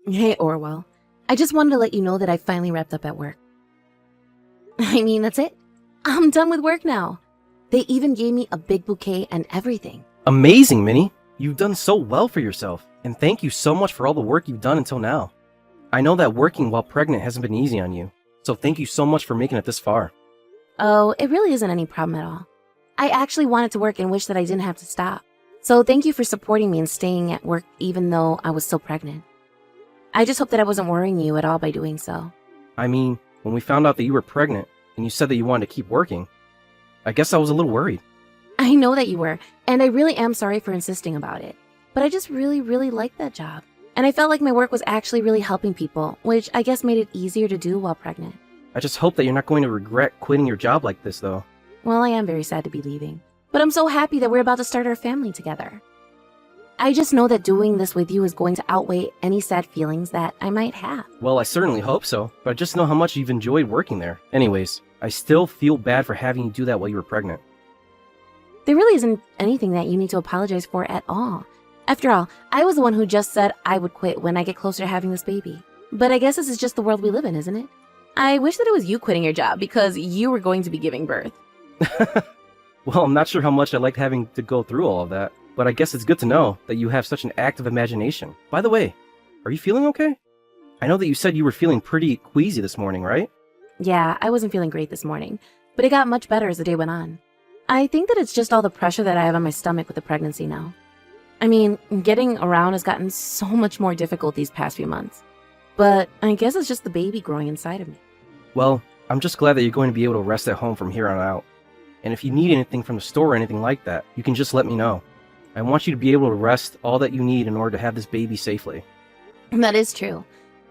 Hey, Orwell. I just wanted to let you know that I finally wrapped up at work. That's it. I'm done with work now. They even gave me a big bouquet and everything. Amazing, Minnie! You've done so well for yourself, and thank you so much for all the work you've done until now. I know that working while pregnant hasn't been easy on you, so thank you so much for making it this far. Oh, it really isn't any problem at all. I actually wanted to work and wish that I didn't have to stop. So thank you for supporting me and staying at work even though I was still pregnant. I just hope that I wasn't worrying you at all by doing so. I mean, when we found out that you were pregnant, and you said that you wanted to keep working, I guess I was a little worried. I know that you were, and I really am sorry for insisting about it. But I just really liked that job. And I felt like my work was actually really helping people, which I guess made it easier to do while pregnant. I just hope that you're not going to regret quitting your job like this, though. Well, I am very sad to be leaving. But I'm so happy that we're about to start our family together. I just know that doing this with you is going to outweigh any sad feelings that I might have. Well, I certainly hope so, but I just know how much you've enjoyed working there. Anyways, I still feel bad for having you do that while you were pregnant. There really isn't anything that you need to apologize for at all. After all, I was the one who just said I would quit when I get closer to having this baby. But I guess this is just the world we live in, isn't it? I wish that it was you quitting your job because you were going to be giving birth. Well, I'm not sure how much I liked having to go through all of that, but I guess it's good to know that you have such an active imagination. By the way, are you feeling okay? I know that you said you were feeling pretty queasy this morning, right? Yeah, I wasn't feeling great this morning, but it got much better as the day went on. I think that it's just all the pressure that I have on my stomach with the pregnancy now. Getting around has gotten so much more difficult these past few months. But I guess it's just the baby growing inside of me. Well, I'm just glad that you're going to be able to rest at home from here on out. And if you need anything from the store or anything like that, you can just let me know. I want you to be able to rest all that you need in order to have this baby safely. That is true.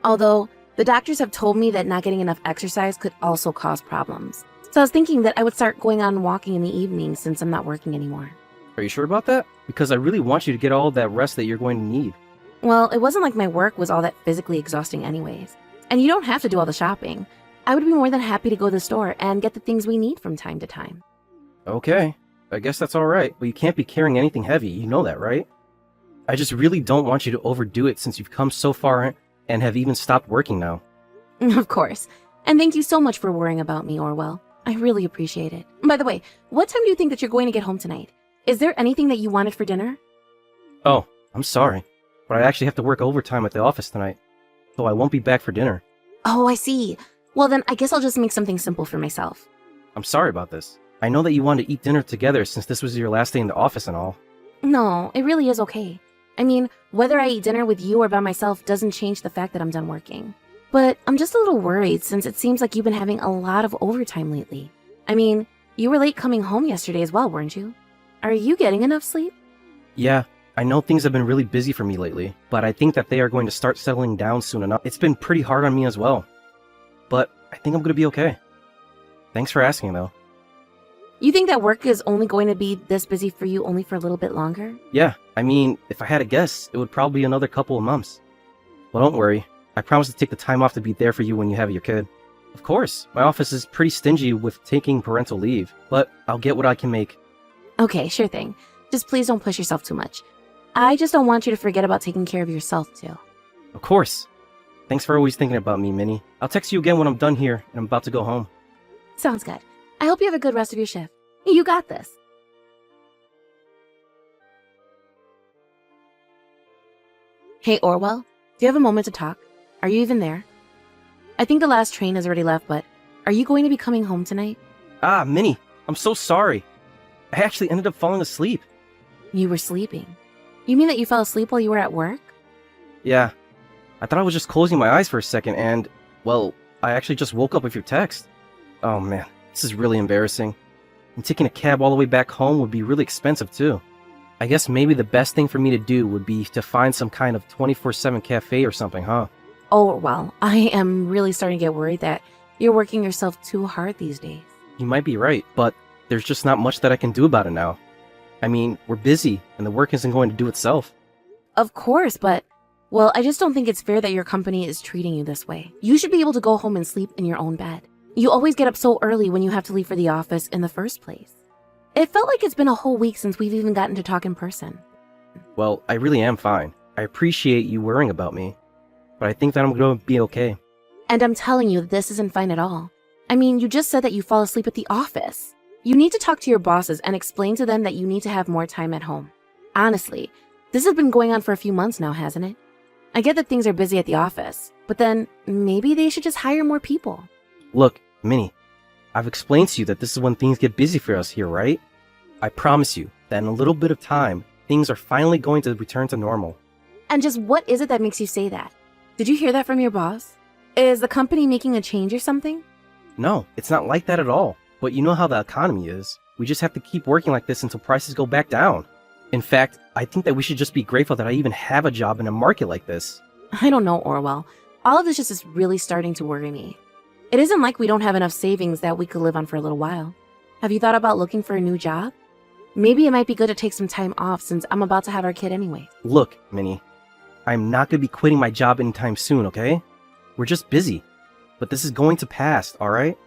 Although, the doctors have told me that not getting enough exercise could also cause problems. So I was thinking that I would start going on walking in the evening since I'm not working anymore. Are you sure about that? Because I really want you to get all that rest that you're going to need. Well, it wasn't like my work was all that physically exhausting anyways. And you don't have to do all the shopping. I would be more than happy to go to the store and get the things we need from time to time. Okay, I guess that's alright, but you can't be carrying anything heavy, you know that, right? I just really don't want you to overdo it since you've come so far and have even stopped working now. Of course. And thank you so much for worrying about me, Orwell. I really appreciate it. By the way, what time do you think that you're going to get home tonight? Is there anything that you wanted for dinner? Oh, I'm sorry, but I actually have to work overtime at the office tonight, so I won't be back for dinner. Oh, I see. Well then, I guess I'll just make something simple for myself. I'm sorry about this. I know that you wanted to eat dinner together since this was your last day in the office and all. No, it really is okay. Whether I eat dinner with you or by myself doesn't change the fact that I'm done working. But I'm just a little worried since it seems like you've been having a lot of overtime lately. You were late coming home yesterday as well, weren't you? Are you getting enough sleep? Yeah, I know things have been really busy for me lately, but I think that they are going to start settling down soon enough. It's been pretty hard on me as well. But I think I'm going to be okay. Thanks for asking, though. You think that work is only going to be this busy for you only for a little bit longer? Yeah, if I had to guess, it would probably be another couple of months. Well, don't worry. I promise to take the time off to be there for you when you have your kid. Of course, my office is pretty stingy with taking parental leave, but I'll get what I can make. Okay, sure thing. Just please don't push yourself too much. I just don't want you to forget about taking care of yourself, too. Of course. Thanks for always thinking about me, Minnie. I'll text you again when I'm done here and I'm about to go home. Sounds good. I hope you have a good rest of your shift. You got this. Hey, Orwell, do you have a moment to talk? Are you even there? I think the last train has already left, but are you going to be coming home tonight? Ah, Minnie, I'm so sorry. I actually ended up falling asleep. You were sleeping. You mean that you fell asleep while you were at work? Yeah. I thought I was just closing my eyes for a second and, well, I actually just woke up with your text. Oh man, this is really embarrassing. And taking a cab all the way back home would be really expensive too. I guess maybe the best thing for me to do would be to find some kind of 24/7 cafe or something, huh? Oh, well, I am really starting to get worried that you're working yourself too hard these days. You might be right, but there's just not much that I can do about it now. We're busy, and the work isn't going to do itself. Of course, but, well, I just don't think it's fair that your company is treating you this way. You should be able to go home and sleep in your own bed. You always get up so early when you have to leave for the office in the first place. It felt like it's been a whole week since we've even gotten to talk in person. Well, I really am fine. I appreciate you worrying about me. but I think that I'm gonna be okay. And I'm telling you, this isn't fine at all. I mean, you just said that you fall asleep at the office. You need to talk to your bosses and explain to them that you need to have more time at home. Honestly, this has been going on for a few months now, hasn't it? I get that things are busy at the office, but then maybe they should just hire more people. Look, Minnie, I've explained to you that this is when things get busy for us here, right? I promise you that in a little bit of time, things are finally going to return to normal. And just what is it that makes you say that? Did you hear that from your boss? Is the company making a change or something? No, it's not like that at all. But you know how the economy is. We just have to keep working like this until prices go back down. In fact, I think that we should just be grateful that I even have a job in a market like this. I don't know, Orwell. All of this just is really starting to worry me. It isn't like we don't have enough savings that we could live on for a little while. Have you thought about looking for a new job? Maybe it might be good to take some time off since I'm about to have our kid anyway. Look, Minnie, I'm not going to be quitting my job anytime soon, okay? We're just busy. But this is going to pass, alright?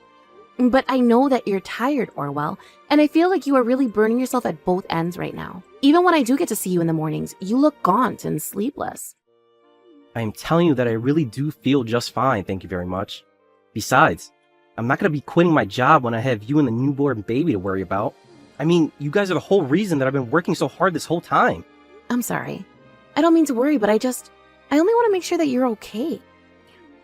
But I know that you're tired, Orwell, and I feel like you are really burning yourself at both ends right now. Even when I do get to see you in the mornings, you look gaunt and sleepless. I am telling you that I really do feel just fine, thank you very much. Besides, I'm not going to be quitting my job when I have you and the newborn baby to worry about. I mean, you guys are the whole reason that I've been working so hard this whole time. I'm sorry. I don't mean to worry, but I only want to make sure that you're okay.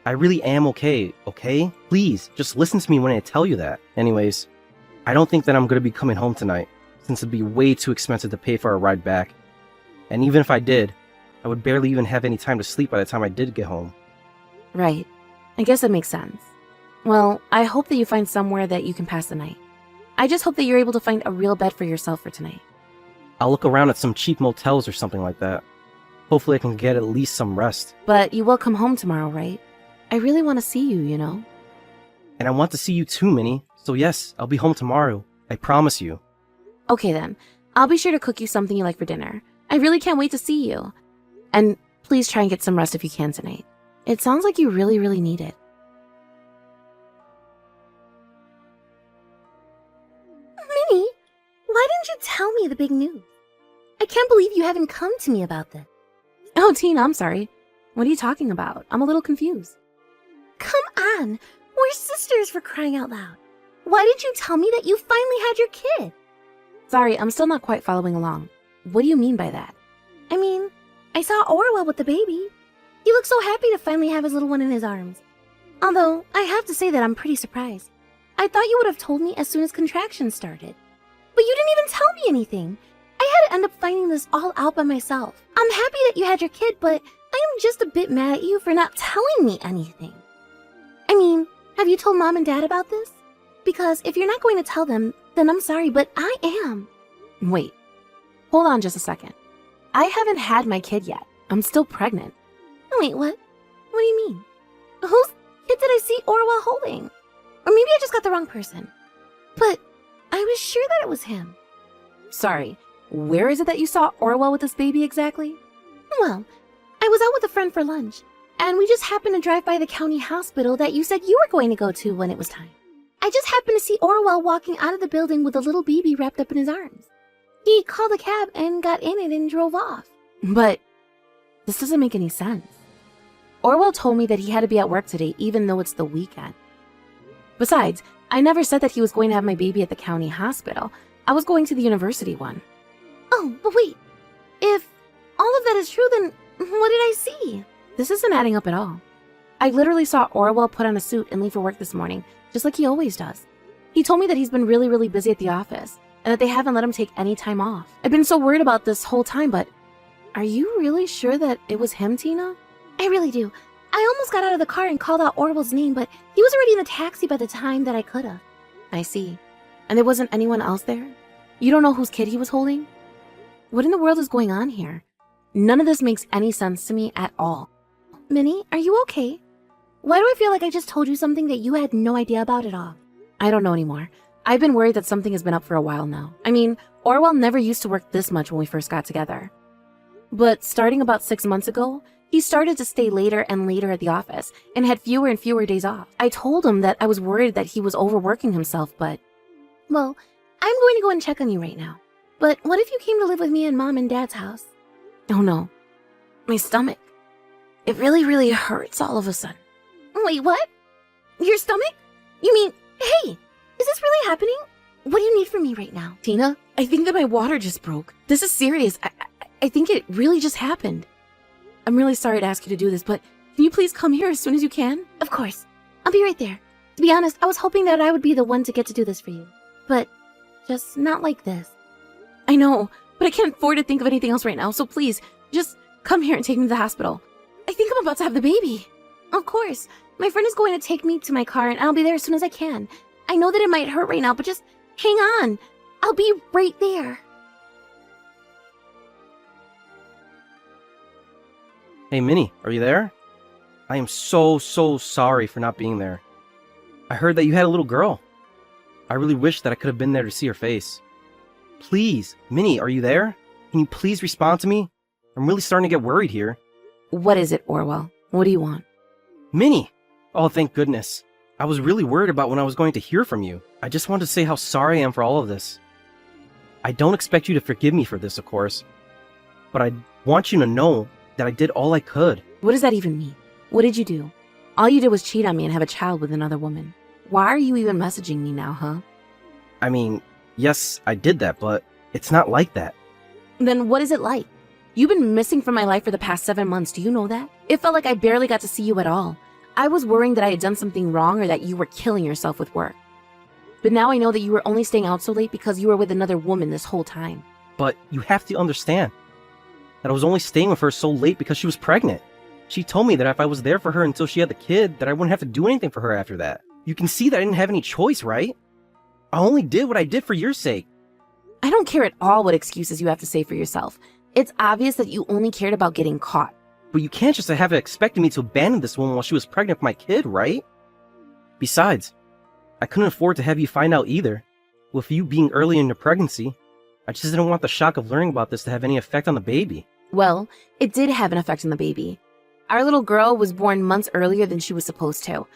I really am okay, okay? Please, just listen to me when I tell you that. Anyways, I don't think that I'm going to be coming home tonight, since it'd be way too expensive to pay for a ride back. And even if I did, I would barely even have any time to sleep by the time I did get home. Right. I guess that makes sense. Well, I hope that you find somewhere that you can pass the night. I just hope that you're able to find a real bed for yourself for tonight. I'll look around at some cheap motels or something like that. Hopefully I can get at least some rest. But you will come home tomorrow, right? I really want to see you, you know? And I want to see you too, Minnie. So yes, I'll be home tomorrow. I promise you. Okay then. I'll be sure to cook you something you like for dinner. I really can't wait to see you. And please try and get some rest if you can tonight. It sounds like you really, really need it. Minnie, why didn't you tell me the big news? I can't believe you haven't come to me about this. Oh, Tina, I'm sorry. What are you talking about? I'm a little confused. Come on, we're sisters for crying out loud. Why did you tell me that you finally had your kid? Sorry, I'm still not quite following along. What do you mean by that? I mean, I saw Orwell with the baby. He looked so happy to finally have his little one in his arms. Although, I have to say that I'm pretty surprised. I thought you would have told me as soon as contractions started. But you didn't even tell me anything. I had to end up finding this all out by myself. I'm happy that you had your kid, but I am just a bit mad at you for not telling me anything. I mean, have you told Mom and Dad about this? Because if you're not going to tell them, then I'm sorry, but I am. Wait, hold on just a second. I haven't had my kid yet. I'm still pregnant. Wait, what? What do you mean? Whose kid did I see Orwell holding? Or maybe I just got the wrong person. But I was sure that it was him. Sorry, where is it that you saw Orwell with this baby exactly? Well, I was out with a friend for lunch, and we just happened to drive by the county hospital that you said you were going to go to when it was time. I just happened to see Orwell walking out of the building with a little baby wrapped up in his arms. He called a cab and got in it and drove off. But this doesn't make any sense. Orwell told me that he had to be at work today even though it's the weekend. Besides, I never said that he was going to have my baby at the county hospital. I was going to the university one. Oh, but wait. If all of that is true, then what did I see? This isn't adding up at all. I literally saw Orwell put on a suit and leave for work this morning, just like he always does. He told me that he's been really, really busy at the office, and that they haven't let him take any time off. I've been so worried about this whole time, but are you really sure that it was him, Tina? I really do. I almost got out of the car and called out Orwell's name, but he was already in the taxi by the time that I could have. I see. And there wasn't anyone else there? You don't know whose kid he was holding? What in the world is going on here? None of this makes any sense to me at all. Minnie, are you okay? Why do I feel like I just told you something that you had no idea about at all? I don't know anymore. I've been worried that something has been up for a while now. I mean, Orwell never used to work this much when we first got together. But starting about 6 months ago, he started to stay later and later at the office and had fewer and fewer days off. I told him that I was worried that he was overworking himself, but... Well, I'm going to go and check on you right now. But what if you came to live with me in Mom and Dad's house? Oh no. My stomach. It really, really hurts all of a sudden. Wait, what? Your stomach? You mean, hey, is this really happening? What do you need from me right now? Tina, I think that my water just broke. This is serious. I think it really just happened. I'm really sorry to ask you to do this, but can you please come here as soon as you can? Of course. I'll be right there. To be honest, I was hoping that I would be the one to get to do this for you. But just not like this. I know, but I can't afford to think of anything else right now, so please, just come here and take me to the hospital. I think I'm about to have the baby. Of course. My friend is going to take me to my car and I'll be there as soon as I can. I know that it might hurt right now, but just hang on. I'll be right there. Hey, Minnie, are you there? I am so sorry for not being there. I heard that you had a little girl. I really wish that I could have been there to see her face. Please, Minnie, are you there? Can you please respond to me? I'm really starting to get worried here. What is it, Orwell? What do you want? Minnie! Oh, thank goodness. I was really worried about when I was going to hear from you. I just wanted to say how sorry I am for all of this. I don't expect you to forgive me for this, of course. But I want you to know that I did all I could. What does that even mean? What did you do? All you did was cheat on me and have a child with another woman. Why are you even messaging me now, huh? I mean, yes, I did that, but it's not like that. Then what is it like? You've been missing from my life for the past 7 months, do you know that? It felt like I barely got to see you at all. I was worrying that I had done something wrong or that you were killing yourself with work. But now I know that you were only staying out so late because you were with another woman this whole time. But you have to understand that I was only staying with her so late because she was pregnant. She told me that if I was there for her until she had the kid, that I wouldn't have to do anything for her after that. You can see that I didn't have any choice, right? I only did what I did for your sake. I don't care at all what excuses you have to say for yourself. It's obvious that you only cared about getting caught. But you can't just have expected me to abandon this woman while she was pregnant with my kid, right? Besides, I couldn't afford to have you find out either. With you being early in your pregnancy, I just didn't want the shock of learning about this to have any effect on the baby. Well, it did have an effect on the baby. Our little girl was born months earlier than she was supposed to.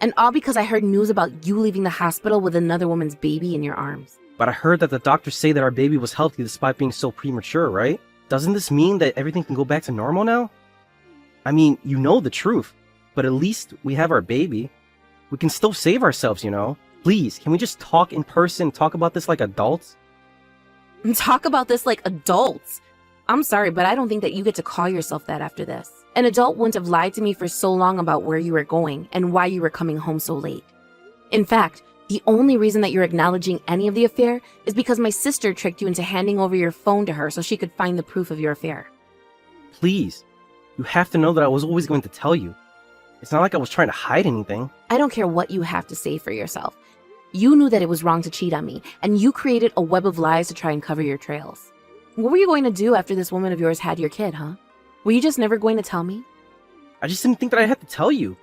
And all because I heard news about you leaving the hospital with another woman's baby in your arms. But I heard that the doctors say that our baby was healthy despite being so premature, right? Doesn't this mean that everything can go back to normal now? I mean, you know the truth, but at least we have our baby. We can still save ourselves, you know? Please, can we just talk in person, talk about this like adults? Talk about this like adults? I'm sorry, but I don't think that you get to call yourself that after this. An adult wouldn't have lied to me for so long about where you were going and why you were coming home so late. In fact, the only reason that you're acknowledging any of the affair is because my sister tricked you into handing over your phone to her so she could find the proof of your affair. Please, you have to know that I was always going to tell you. It's not like I was trying to hide anything. I don't care what you have to say for yourself. You knew that it was wrong to cheat on me, and you created a web of lies to try and cover your trails. What were you going to do after this woman of yours had your kid, huh? Were you just never going to tell me? I just didn't think that I had to tell you.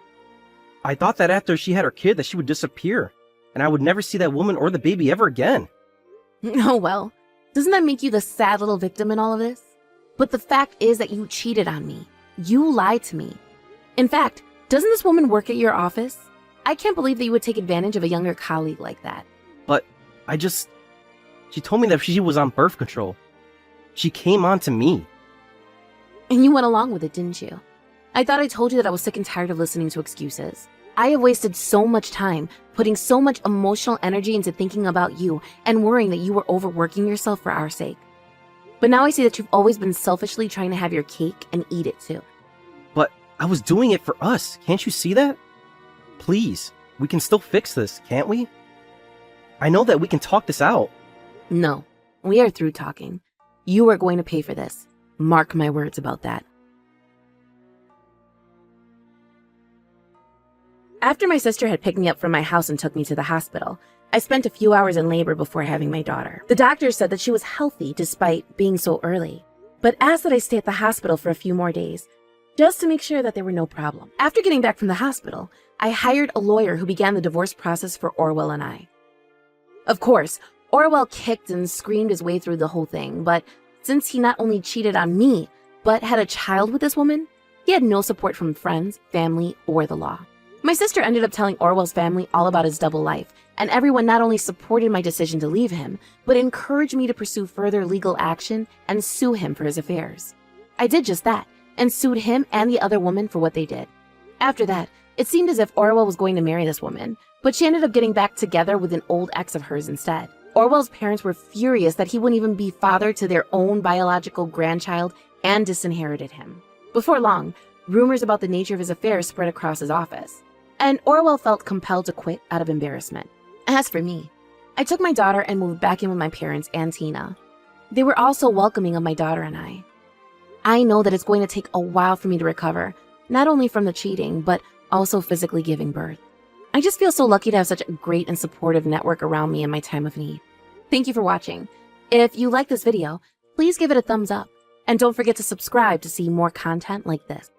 I thought that after she had her kid that she would disappear, and I would never see that woman or the baby ever again. Oh well, doesn't that make you the sad little victim in all of this? But the fact is that you cheated on me. You lied to me. In fact, doesn't this woman work at your office? I can't believe that you would take advantage of a younger colleague like that. But she told me that she was on birth control. She came on to me. And you went along with it, didn't you? I thought I told you that I was sick and tired of listening to excuses. I have wasted so much time, putting so much emotional energy into thinking about you and worrying that you were overworking yourself for our sake. But now I see that you've always been selfishly trying to have your cake and eat it too. But I was doing it for us. Can't you see that? Please, we can still fix this, can't we? I know that we can talk this out. No, we are through talking. You are going to pay for this. Mark my words about that. After my sister had picked me up from my house and took me to the hospital, I spent a few hours in labor before having my daughter. The doctor said that she was healthy despite being so early, but asked that I stay at the hospital for a few more days, just to make sure that there were no problems. After getting back from the hospital, I hired a lawyer who began the divorce process for Orwell and I. Of course, Orwell kicked and screamed his way through the whole thing, but since he not only cheated on me, but had a child with this woman, he had no support from friends, family, or the law. My sister ended up telling Orwell's family all about his double life, and everyone not only supported my decision to leave him, but encouraged me to pursue further legal action and sue him for his affairs. I did just that, and sued him and the other woman for what they did. After that, it seemed as if Orwell was going to marry this woman, but she ended up getting back together with an old ex of hers instead. Orwell's parents were furious that he wouldn't even be father to their own biological grandchild and disinherited him. Before long, rumors about the nature of his affairs spread across his office, and Orwell felt compelled to quit out of embarrassment. As for me, I took my daughter and moved back in with my parents and Tina. They were also welcoming of my daughter and I. I know that it's going to take a while for me to recover, not only from the cheating, but also physically giving birth. I just feel so lucky to have such a great and supportive network around me in my time of need. Thank you for watching. If you like this video, please give it a thumbs up, and don't forget to subscribe to see more content like this.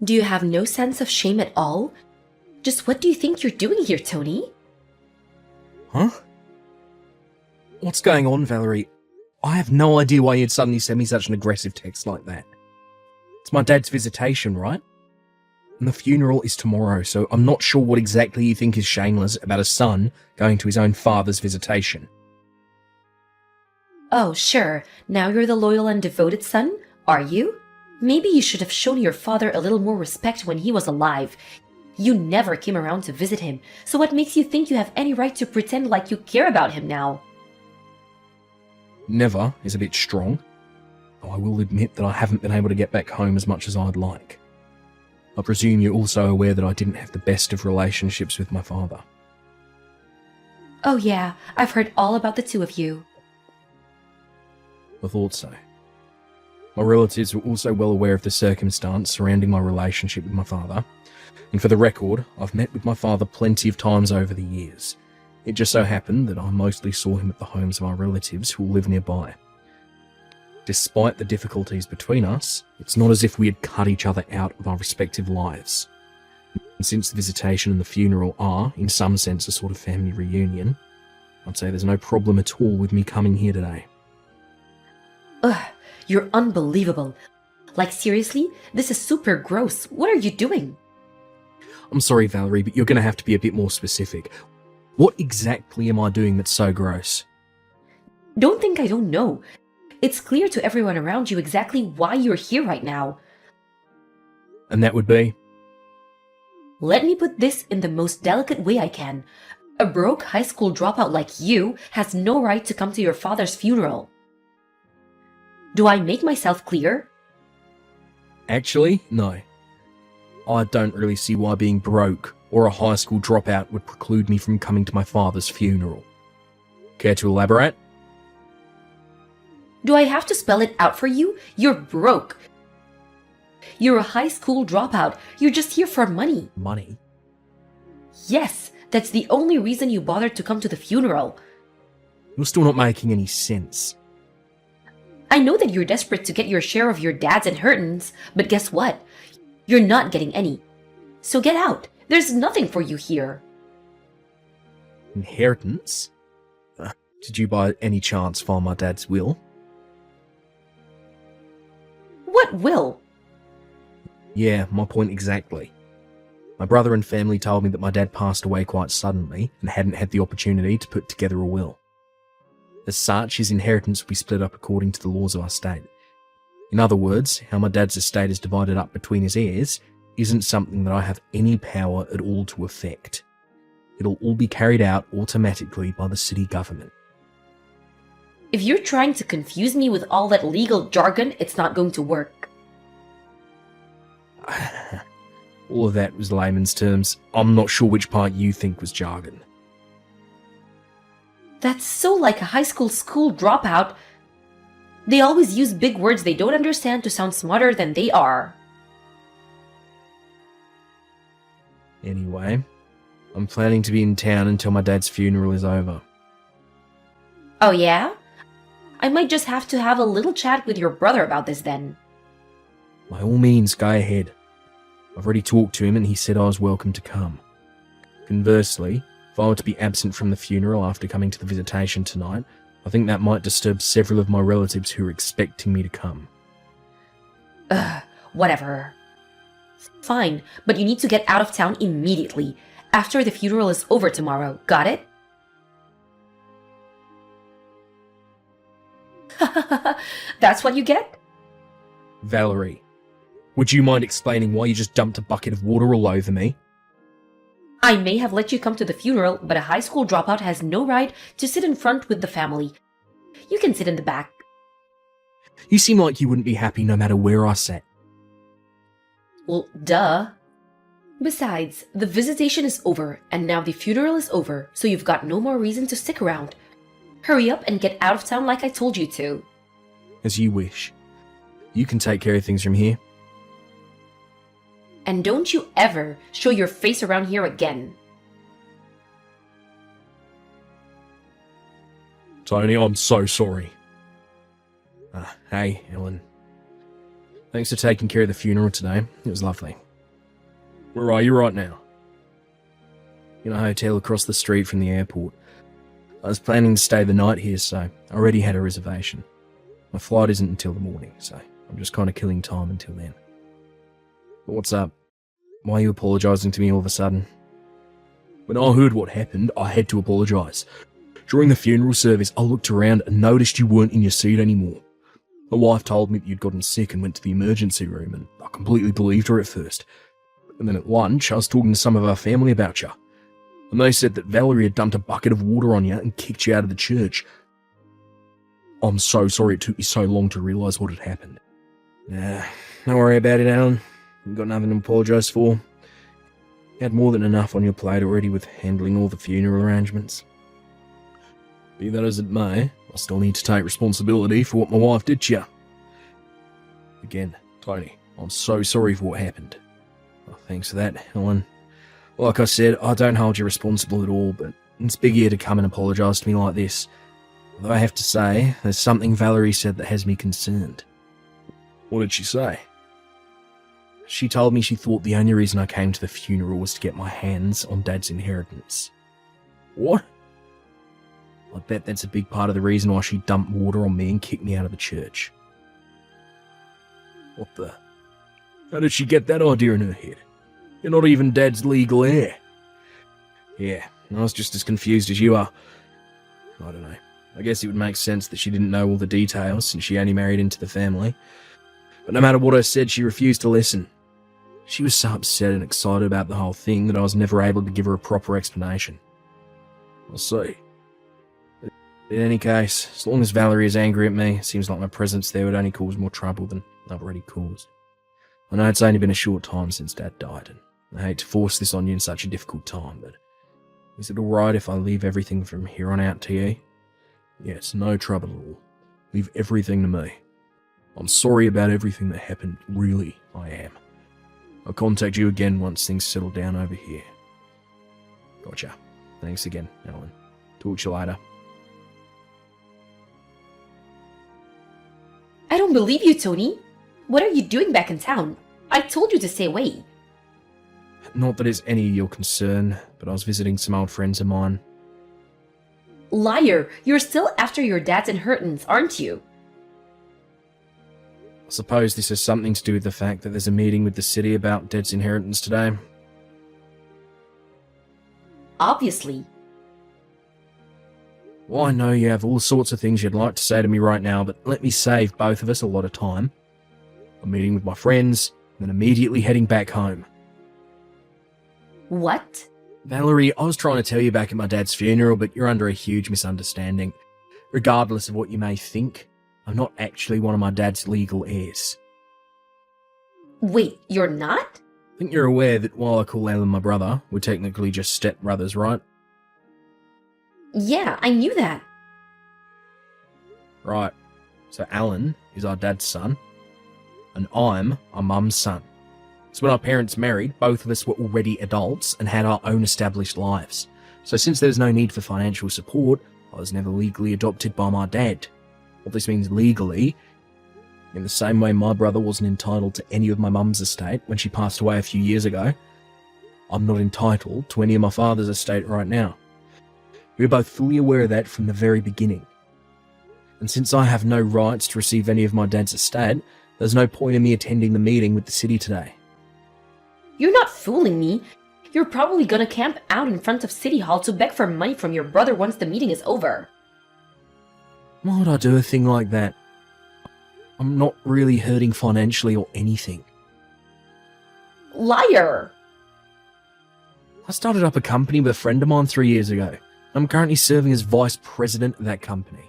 Do you have no sense of shame at all? Just what do you think you're doing here, Tony? Huh? What's going on, Valerie? I have no idea why you'd suddenly send me such an aggressive text like that. It's my dad's visitation, right? And the funeral is tomorrow, so I'm not sure what exactly you think is shameless about a son going to his own father's visitation. Oh, sure. Now you're the loyal and devoted son, are you? Maybe you should have shown your father a little more respect when he was alive. You never came around to visit him, so what makes you think you have any right to pretend like you care about him now? Never is a bit strong, though I will admit that I haven't been able to get back home as much as I'd like. I presume you're also aware that I didn't have the best of relationships with my father. Oh yeah, I've heard all about the two of you. I thought so. My relatives were also well aware of the circumstance surrounding my relationship with my father, and for the record, I've met with my father plenty of times over the years. It just so happened that I mostly saw him at the homes of our relatives who live nearby. Despite the difficulties between us, it's not as if we had cut each other out of our respective lives. And since the visitation and the funeral are, in some sense, a sort of family reunion, I'd say there's no problem at all with me coming here today. Ugh, you're unbelievable. Like seriously, this is super gross. What are you doing? I'm sorry, Valerie, but you're going to have to be a bit more specific. What exactly am I doing that's so gross? Don't think I don't know. It's clear to everyone around you exactly why you're here right now. And that would be? Let me put this in the most delicate way I can. A broke high school dropout like you has no right to come to your father's funeral. Do I make myself clear? Actually, no. I don't really see why being broke or a high school dropout would preclude me from coming to my father's funeral. Care to elaborate? Do I have to spell it out for you? You're broke. You're a high school dropout. You're just here for money. Money? Yes, that's the only reason you bothered to come to the funeral. You're still not making any sense. I know that you're desperate to get your share of your dad's inheritance, but guess what? You're not getting any. So get out. There's nothing for you here. Inheritance? Did you by any chance find my dad's will? What will? Yeah, my point exactly. My brother and family told me that my dad passed away quite suddenly and hadn't had the opportunity to put together a will. As such, his inheritance will be split up according to the laws of our state. In other words, how my dad's estate is divided up between his heirs isn't something that I have any power at all to affect. It'll all be carried out automatically by the city government. If you're trying to confuse me with all that legal jargon, it's not going to work. All of that was layman's terms. I'm not sure which part you think was jargon. That's so like a high school dropout. They always use big words they don't understand to sound smarter than they are. Anyway, I'm planning to be in town until my dad's funeral is over. Oh yeah? I might just have to have a little chat with your brother about this then. By all means, go ahead. I've already talked to him and he said I was welcome to come. Conversely, if I were to be absent from the funeral after coming to the visitation tonight, I think that might disturb several of my relatives who are expecting me to come. Ugh, whatever. Fine, but you need to get out of town immediately, after the funeral is over tomorrow, got it? That's what you get? Valerie, would you mind explaining why you just dumped a bucket of water all over me? I may have let you come to the funeral, but a high school dropout has no right to sit in front with the family. You can sit in the back. You seem like you wouldn't be happy no matter where I sat. Well, duh. Besides, the visitation is over, and now the funeral is over, so you've got no more reason to stick around. Hurry up and get out of town like I told you to. As you wish. You can take care of things from here. And don't you ever show your face around here again. Tony, I'm so sorry. Hey, Ellen. Thanks for taking care of the funeral today. It was lovely. Where are you right now? In a hotel across the street from the airport. I was planning to stay the night here, so I already had a reservation. My flight isn't until the morning, so I'm just kind of killing time until then. But what's up? Why are you apologising to me all of a sudden? When I heard what happened, I had to apologise. During the funeral service, I looked around and noticed you weren't in your seat anymore. My wife told me that you'd gotten sick and went to the emergency room, and I completely believed her at first. And then at lunch, I was talking to some of our family about you. And they said that Valerie had dumped a bucket of water on you and kicked you out of the church. I'm so sorry it took you so long to realise what had happened. Nah, don't worry about it, Alan. You've got nothing to apologise for. You had more than enough on your plate already with handling all the funeral arrangements. Be that as it may, I still need to take responsibility for what my wife did to you. Again, Tony, I'm so sorry for what happened. Well, thanks for that, Helen. Like I said, I don't hold you responsible at all, but it's big of you to come and apologise to me like this. Although I have to say, there's something Valerie said that has me concerned. What did she say? She told me she thought the only reason I came to the funeral was to get my hands on Dad's inheritance. What? I bet that's a big part of the reason why she dumped water on me and kicked me out of the church. What the? How did she get that idea in her head? You're not even Dad's legal heir. Yeah, I was just as confused as you are. I don't know. I guess it would make sense that she didn't know all the details since she only married into the family. But no matter what I said, she refused to listen. She was so upset and excited about the whole thing that I was never able to give her a proper explanation. I'll see. In any case, as long as Valerie is angry at me, it seems like my presence there would only cause more trouble than I've already caused. I know it's only been a short time since Dad died, and I hate to force this on you in such a difficult time, but is it alright if I leave everything from here on out to you? Yes, no trouble at all. Leave everything to me. I'm sorry about everything that happened, really, I am. I'll contact you again once things settle down over here. Gotcha. Thanks again, Alan. Talk to you later. I don't believe you, Tony. What are you doing back in town? I told you to stay away. Not that it's any of your concern, but I was visiting some old friends of mine. Liar! You're still after your dad's inheritance, aren't you? I suppose this has something to do with the fact that there's a meeting with the city about Dad's inheritance today. Obviously. Well, I know you have all sorts of things you'd like to say to me right now, but let me save both of us a lot of time. I'm meeting with my friends, and then immediately heading back home. What? Valerie, I was trying to tell you back at my dad's funeral, but you're under a huge misunderstanding. Regardless of what you may think, I'm not actually one of my dad's legal heirs. Wait, you're not? I think you're aware that while I call Alan my brother, we're technically just stepbrothers, right? Yeah, I knew that. Right. So Alan is our dad's son, and I'm our mum's son. So when our parents married, both of us were already adults and had our own established lives. So since there's no need for financial support, I was never legally adopted by my dad. What this means legally, in the same way my brother wasn't entitled to any of my mum's estate when she passed away a few years ago, I'm not entitled to any of my father's estate right now. We were both fully aware of that from the very beginning. And since I have no rights to receive any of my dad's estate, there's no point in me attending the meeting with the city today. You're not fooling me. You're probably gonna camp out in front of City Hall to beg for money from your brother once the meeting is over. Why would I do a thing like that? I'm not really hurting financially or anything. Liar! I started up a company with a friend of mine 3 years ago. I'm currently serving as vice president of that company.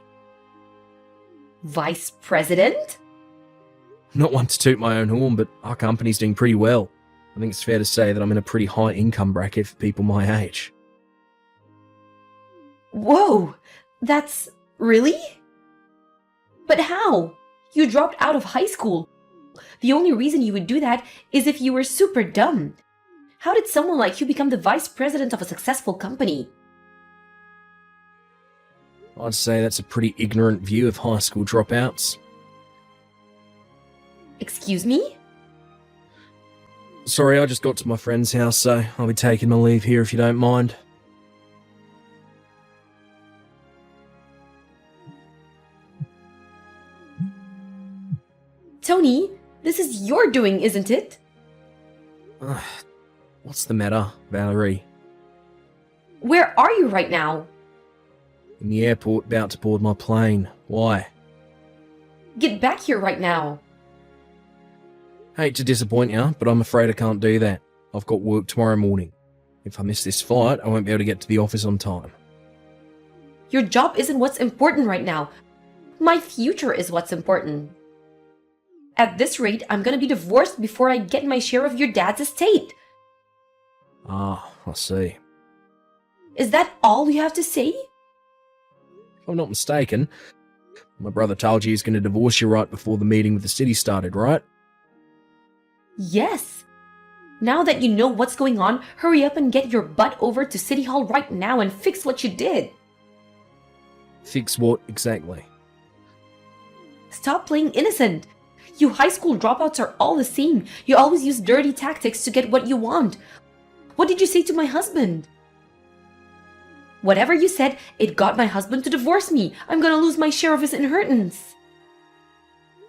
Vice president? Not one to toot my own horn, but our company's doing pretty well. I think it's fair to say that I'm in a pretty high income bracket for people my age. Whoa! That's... really? But how? You dropped out of high school. The only reason you would do that is if you were super dumb. How did someone like you become the vice president of a successful company? I'd say that's a pretty ignorant view of high school dropouts. Excuse me? Sorry, I just got to my friend's house, so I'll be taking my leave here if you don't mind. Tony, this is your doing, isn't it? What's the matter, Valerie? Where are you right now? In the airport, about to board my plane. Why? Get back here right now. Hate to disappoint you, but I'm afraid I can't do that. I've got work tomorrow morning. If I miss this flight, I won't be able to get to the office on time. Your job isn't what's important right now. My future is what's important. At this rate, I'm gonna be divorced before I get my share of your dad's estate. Ah, I see. Is that all you have to say? If I'm not mistaken, my brother told you he's going to divorce you right before the meeting with the city started, right? Yes. Now that you know what's going on, hurry up and get your butt over to City Hall right now and fix what you did. Fix what exactly? Stop playing innocent. You high school dropouts are all the same. You always use dirty tactics to get what you want. What did you say to my husband? Whatever you said, it got my husband to divorce me. I'm gonna lose my share of his inheritance.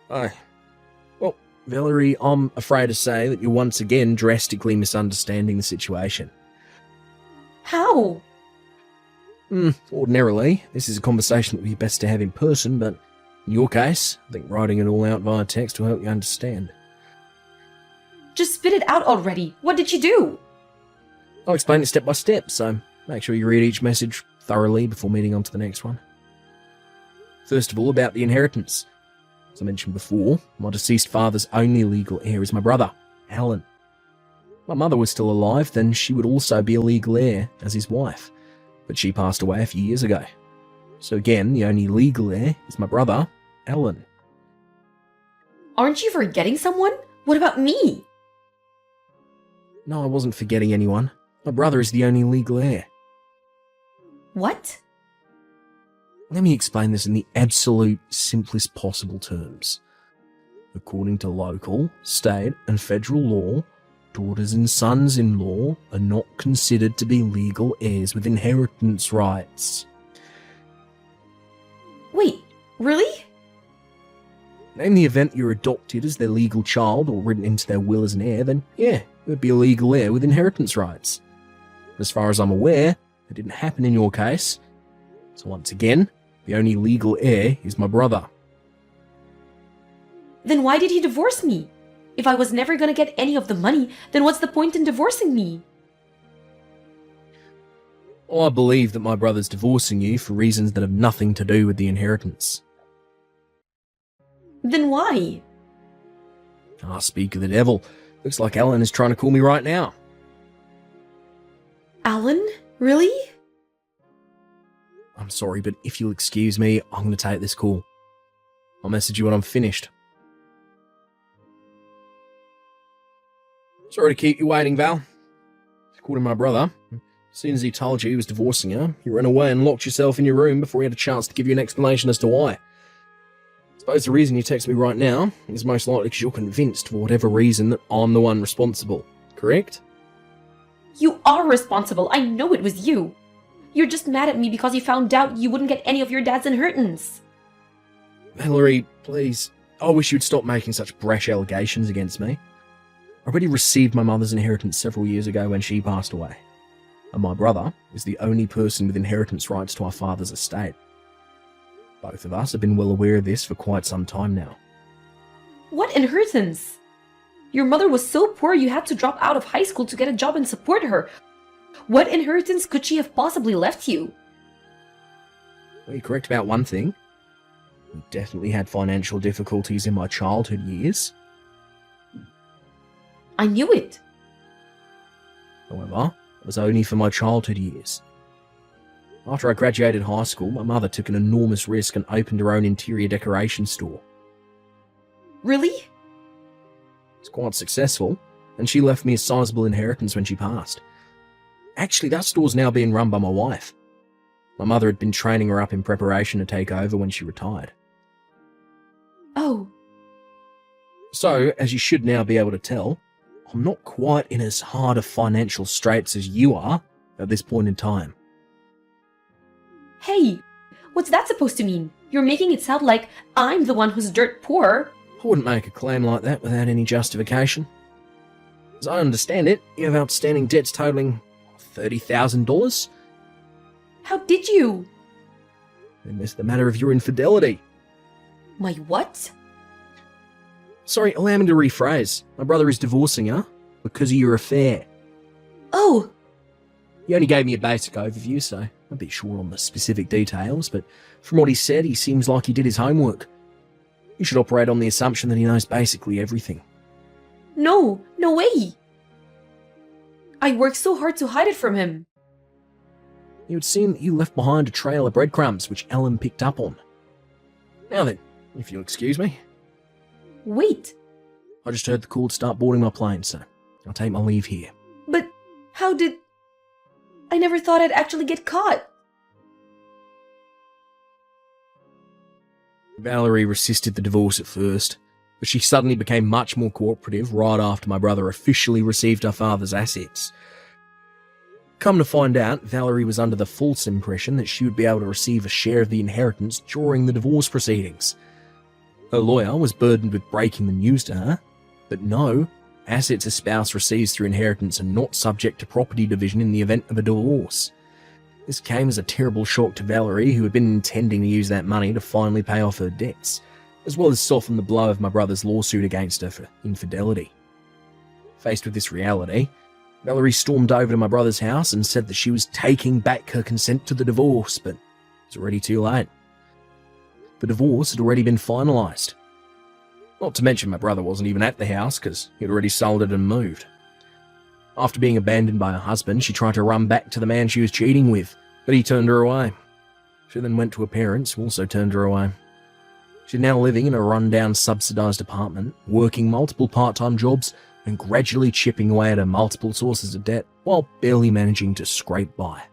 Well, Valerie, I'm afraid to say that you're once again drastically misunderstanding the situation. How? Ordinarily, this is a conversation that would be best to have in person, but in your case, I think writing it all out via text will help you understand. Just spit it out already. What did you do? I'll explain it step by step, so make sure you read each message thoroughly before moving on to the next one. First of all, about the inheritance. As I mentioned before, my deceased father's only legal heir is my brother, Alan. If my mother was still alive, then she would also be a legal heir as his wife, but she passed away a few years ago. So again, the only legal heir is my brother, Alan. Aren't you forgetting someone? What about me? No, I wasn't forgetting anyone. My brother is the only legal heir. What? Let me explain this in the absolute simplest possible terms. According to local, state, and federal law, daughters and sons-in-law are not considered to be legal heirs with inheritance rights. Wait, really? In the event you're adopted as their legal child or written into their will as an heir, then yeah, you'd be a legal heir with inheritance rights. As far as I'm aware, it didn't happen in your case. So once again, the only legal heir is my brother. Then why did he divorce me? If I was never gonna get any of the money, then what's the point in divorcing me? I believe that my brother's divorcing you for reasons that have nothing to do with the inheritance. Then why? Ah, speak of the devil. Looks like Alan is trying to call me right now. Alan? Really? I'm sorry, but if you'll excuse me, I'm going to take this call. I'll message you when I'm finished. Sorry to keep you waiting, Val. According to my brother, as soon as he told you he was divorcing you, you ran away and locked yourself in your room before he had a chance to give you an explanation as to why. I suppose the reason you text me right now is most likely because you're convinced, for whatever reason, that I'm the one responsible. Correct? You are responsible. I know it was you. You're just mad at me because you found out you wouldn't get any of your dad's inheritance. Valerie, please. I wish you'd stop making such brash allegations against me. I already received my mother's inheritance several years ago when she passed away. And my brother is the only person with inheritance rights to our father's estate. Both of us have been well aware of this for quite some time now. What inheritance? Your mother was so poor you had to drop out of high school to get a job and support her. What inheritance could she have possibly left you? Well, you're correct about one thing. I definitely had financial difficulties in my childhood years. I knew it. However, it was only for my childhood years. After I graduated high school, my mother took an enormous risk and opened her own interior decoration store. Really? It's quite successful, and she left me a sizable inheritance when she passed. Actually, that store's now being run by my wife. My mother had been training her up in preparation to take over when she retired. Oh, So, as you should now be able to tell, I'm not quite in as hard of financial straits as you are at this point in time. hey, what's that supposed to mean? You're making it sound like I'm the one who's dirt poor. I wouldn't make a claim like that without any justification. As I understand it, you have outstanding debts totaling $30,000. How did you? Then there's the matter of your infidelity. My what? Sorry, allow me to rephrase. My brother is divorcing her because of your affair. Oh, He only gave me a basic overview, so I'm a bit short on the specific details, but from what he said, he seems like he did his homework. You should operate on the assumption that he knows basically everything. no way. I worked so hard to hide it from him. It would seem that you left behind a trail of breadcrumbs which Ellen picked up on. Now then, if you'll excuse me, Wait, I just heard the call to start boarding my plane, so I'll take my leave here. but how did... I never thought I'd actually get caught. Valerie resisted the divorce at first, but she suddenly became much more cooperative right after my brother officially received her father's assets. Come to find out, Valerie was under the false impression that she would be able to receive a share of the inheritance during the divorce proceedings. Her lawyer was burdened with breaking the news to her, but no, assets a spouse receives through inheritance are not subject to property division in the event of a divorce. This came as a terrible shock to Valerie, who had been intending to use that money to finally pay off her debts, as well as soften the blow of my brother's lawsuit against her for infidelity. Faced with this reality, Valerie stormed over to my brother's house and said that she was taking back her consent to the divorce, but it's already too late. The divorce had already been finalised. Not to mention my brother wasn't even at the house because he'd already sold it and moved. After being abandoned by her husband, she tried to run back to the man she was cheating with, but he turned her away. She then went to her parents, who also turned her away. She's now living in a run-down subsidised apartment, working multiple part-time jobs and gradually chipping away at her multiple sources of debt while barely managing to scrape by.